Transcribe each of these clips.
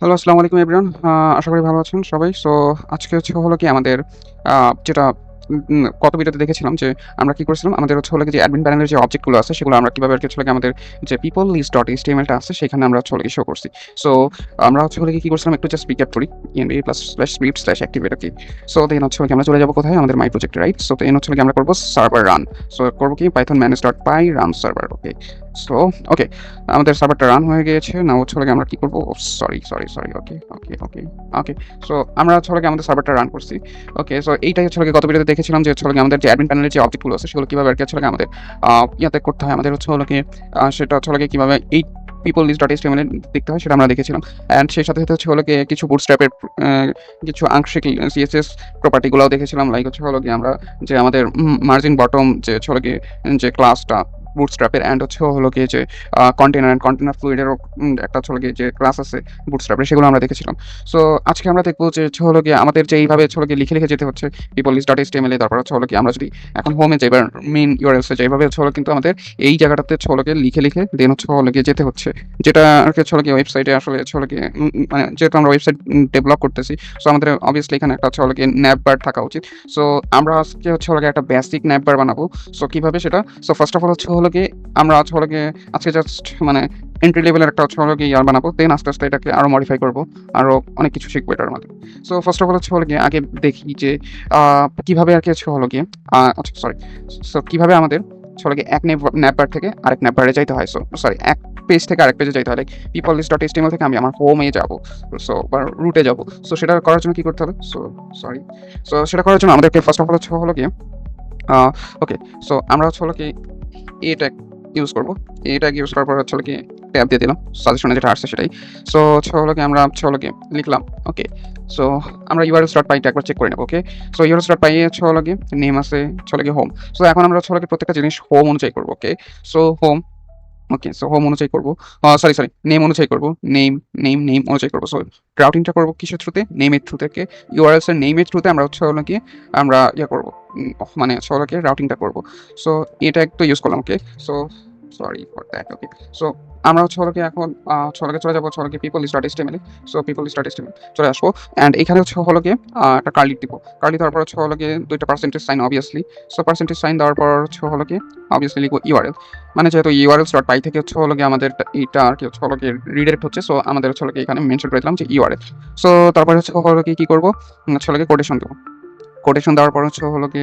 Hello, আসসালামু আলাইকুম everyone. আশা করি ভালো আছেন সবাই। সো আজকে হলো কি আমাদের যেটা গত ভিডিওতে দেখেছিলাম যে আমরা কি করেছিলাম, আমাদের হলো কি যে অ্যাডমিন প্যানেলের যে অবজেক্টগুলো আছে সেগুলো আমরা কিভাবে হলো কি আমাদের যে people list ডট html টা আছে সেখানে আমরা হলো কি শো করছি। সো আমরা হলো কি করছিলাম একটু জাস্ট রিক্যাপ করি। env+/script/activate ওকে। সো দেন হলো কি আমরা চলে যাব কোথায়, আমাদের মাই প্রজেক্টে, রাইট? সো দেন হলো কি আমরা করব সার্ভার রান। সো করব কি python manage.py run server ওকে। সো ওকে, আমাদের সার্ভারটা রান হয়ে গিয়েছে। নাও হলো কি আমরা কি করব, সরি ওকে ওকে ওকে ওকে। সো আমরা হলো কি আমাদের সার্ভারটা রান করছি। ওকে, সো এইটাই হলো কি গত ভিডিওতে দেখেছিলাম যে হলো কি আমাদের যে অ্যাডমিন প্যানেলের যে অবজেক্টগুলো আছে সেগুলো কিভাবে হলো কি আমাদের ইয়াতে করতে হয়, আমাদের হলো কি সেটা হলো কি কিভাবে এই people list ডট html এ দেখতে হয় সেটা আমরা দেখেছিলাম। অ্যান্ড সেই সাথে সাথে হলো কি কিছু বুটস্ট্র্যাপের কিছু আংশিক css প্রপার্টিগুলোও দেখেছিলাম। লাইক হলো কি আমরা যে আমাদের মার্জিন বটম যে হলো কি যে ক্লাসটা বুটস্ট্র্যাপের, অ্যান্ড হলো কি যে কন্টেনার ফ্লুইডেরও একটা হলো কি যে ক্লাস আছে বুটস্ট্র্যাপের, সেগুলো আমরা দেখেছিলাম। সো আজকে আমরা দেখবো যে হলো কি আমাদের যে এইভাবে হলো কি লিখে লিখে যেতে হচ্ছে people list ডট html এ। তারপর হলো কি আমরা যদি এখন হোমে যাই বা মেইন ইউআরএলসে যাই, এইভাবে হলো কিন্তু আমাদের এই জায়গাটাতে হলো কি লিখে লিখে দেন হলো কি যেতে হচ্ছে, যেটা আর কি হলো কি ওয়েবসাইটে আসলে হলো কি মানে যেহেতু আমরা ওয়েবসাইট ডেভেলপ করতেছি, সো আমাদের অবভিয়াসলি এখানে একটা হলো কি ন্যাপ বার থাকা উচিত। সো আমরা আজকে হলো কি একটা বেসিক ন্যাপ বার বানাবো। সো কিভাবে সেটা, সো ফার্স্ট অফ অল হলো কি আমরা হলো কি আজকে জাস্ট মানে এন্ট্রি লেভেলের একটা হলো কি ইয়ার বানাবো, দেন আস্তে আস্তে এটাকে আরো মডিফাই করবো, আরো অনেক কিছু শিখবো এটার মধ্যে। সো ফার্স্ট অফ অল হলো কি আগে দেখি যে কিভাবে আর কি হলো কি আচ্ছা সরি, সো কিভাবে আমাদের হলো কি এক ন্যাপবার থেকে আরেক ন্যাপবারে যাইতে হয়। সো সরি, এক পেজ থেকে আরেক পেজে যাইতে হয়। Like people list dot html থেকে আমি আমার হোমে যাবো, সো বা রুটে যাবো। সো সেটা করার জন্য কি করতে হবে, সরি, সো সেটা করার জন্য আমাদেরকে ফার্স্ট অফ অল হলো কি ওকে, সো আমরা হলো কি এটা ইউজ করবো। এটা ইউজ করার পর হলো কি ট্যাব দিয়ে দিলাম, সাজেশনে যেটা আসছে সেটাই। সো হলো কি আমরা হলো কি লিখলাম ওকে। সো আমরা ইউআরএলস ডট পাইটা একবার চেক করে নেবো ওকে। সো ইউআরএলস ডট পাই হলো কি নেম আছে হলো কি হোম। সো এখন আমরা হলো কি প্রত্যেকটা জিনিস হোম অনুযায়ী করবো okay. So home okay, so home অনুযায়ী করবো, সরি নেম অনুযায়ী করবো, নেম অনুযায়ী করবো। সো রাউটিংটা করবো কিসের থ্রুতে, নেমের থ্রু থেকে। ইউআরএলস এর নেমের থ্রুতে আমরা হলো কি আমরা ইয়া করবো, মানে হলো কি রাউটিংটা করবো। সো এটা একটু ইউজ করলাম okay. So sorry for that okay. So আমরা হলো কি এখন হলো কি চলে যাবো হলো কি people list ডট html এ। So people list dot html চলে আসবো, অ্যান্ড এখানে হলো কি একটা কার্লি দিব। কার্লি দেওয়ার পর হলো কি দুইটা percentage sign obviously. So percentage sign দেওয়ার পর হলো কি অবভিয়াসলি লিখবো ইউআরএল, মানে যেহেতু ইউআরএলস ডট পাই থেকে হলো কি আমাদের এইটা আর কি হলো কি রিডাইরেক্ট হচ্ছে। সো আমাদের হলো কি এখানে মেনশন করে দিলাম যে ইউআরএল। সো তারপরে হলো কি করবো, হলো কি কোটেশন দেবো। কোটেশন দেওয়ার পর হলো কি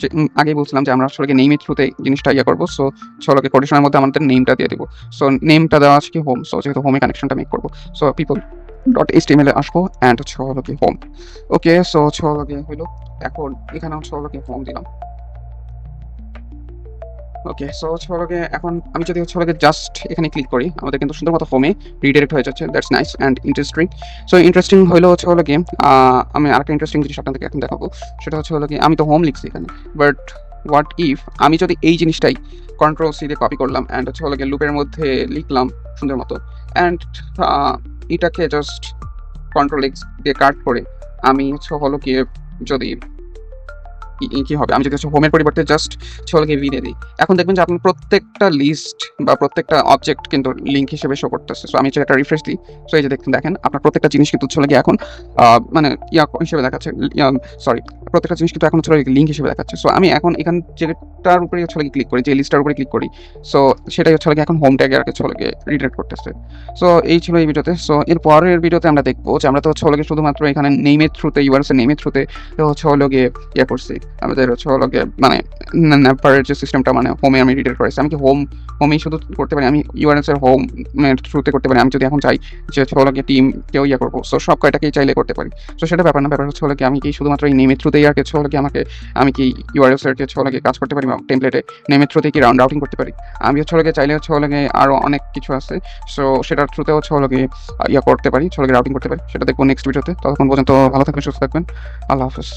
যে আগেই বলছিলাম যে আমরা আসলে কি নেমের থ্রুতে জিনিসটা ইয়ে করবো। সো হলো কি কোটেশনের মধ্যে আমাদের নেমটা দিয়ে দিব। সো নেমটা দেওয়া আছে কি হোম। সো যেহেতু হোমে কানেকশনটা মেক করবো, সো people ডট html এ আসবো, অ্যান্ড হলো কি হোম ওকে। সো হলো কি হইলো, এখন এখানে হলো কি হোম দিলাম ওকে। সো হলো গিয়ে এখন আমি যদি হলো গিয়ে জাস্ট এখানে ক্লিক করি, আমাদের কিন্তু সুন্দর মতো হোমে রিডাইরেক্ট হয়ে যাচ্ছে। That's nice and interesting. So interesting হলো হলো গিয়ে আমি আরেকটা ইন্টারেস্টিং জিনিস আপনাদেরকে এখন দেখাবো। সেটা হলো কি আমি তো হোম লিখছি এখানে, বাট হোয়াট ইফ আমি যদি এই জিনিসটাই কন্ট্রোল সি দিয়ে কপি করলাম, অ্যান্ড হলো গিয়ে লুপের মধ্যে লিখলাম সুন্দর মতো, অ্যান্ড এটাকে জাস্ট কন্ট্রোল এক্স দিয়ে কাট করে আমি হলো গিয়ে যদি কি হবে, আমি যদি হোমের পরিবর্তে জাস্ট হলো গিয়ে ভি দিয়ে দিই, এখন দেখবেন যে আপনার প্রত্যেকটা লিস্ট বা প্রত্যেকটা অবজেক্ট কিন্তু লিঙ্ক হিসেবে শো করতেছে। সো আমি যদি একটা রিফ্রেশ দিই, সো এই যে দেখেন আপনার প্রত্যেকটা জিনিস কিন্তু হলো গিয়ে এখন মানে ইয়া হিসেবে দেখাচ্ছে, সরি প্রত্যেকটা জিনিস কিন্তু এখন হলো লিঙ্ক হিসেবে দেখাচ্ছে। সো আমি এখন এখান যেটার উপরে হলো ক্লিক করি, যে লিস্টটার উপরে ক্লিক করি, সো সেটাই হলো গিয়ে এখন হোম ট্যাগে আর হলো গিয়ে রিডাইরেক্ট করতেছে। সো এই ছিল এই ভিডিওতে। সো এর পরের ভিডিওতে আমরা দেখবো যে আমরা তো হলো গিয়ে শুধুমাত্র এখানে নেমের থ্রুতে ইউআরএলস এর নেমের থ্রুতে হলো গিয়ে ইয়ে করছি, আমাদের হলো গিয়ে মানে ন্যাপারের যে সিস্টেমটা মানে হোমে আমি রিডাইরেক্ট করেছি। আমি কি হোমেই শুধু করতে পারি, আমি ইউআরএলস এর হোম থ্রুতে করতে পারি। আমি যদি এখন চাই যে হলো গিয়ে টিম কেউ ইয়ে করবো, সো সব কয়টাকেই চাইলে করতে পারি। সো সেটা ব্যাপার না, ব্যাপার হলো কি আমি কি শুধুমাত্র এই নেমের থ্রুতেই আর হলো কি আমি কি ইউআরএলস এর হলো গিয়ে কাজ করতে পারি বা টেমপ্লেটে নেমের থ্রুতে কি রাউটিং করতে পারি। আমি হলো গিয়ে চাইলে হলো গিয়ে আরো অনেক কিছু আছে, সো সেটার থ্রুতে হলো গিয়ে ইয়া করতে পারি, হলো গিয়ে রাউটিং করতে পারি। সেটা দেখবো নেক্সট ভিডিওতে। ততক্ষণ পর্যন্ত ভালো থাকবেন, সুস্থ থাকবেন। আল্লাহ হাফেজ।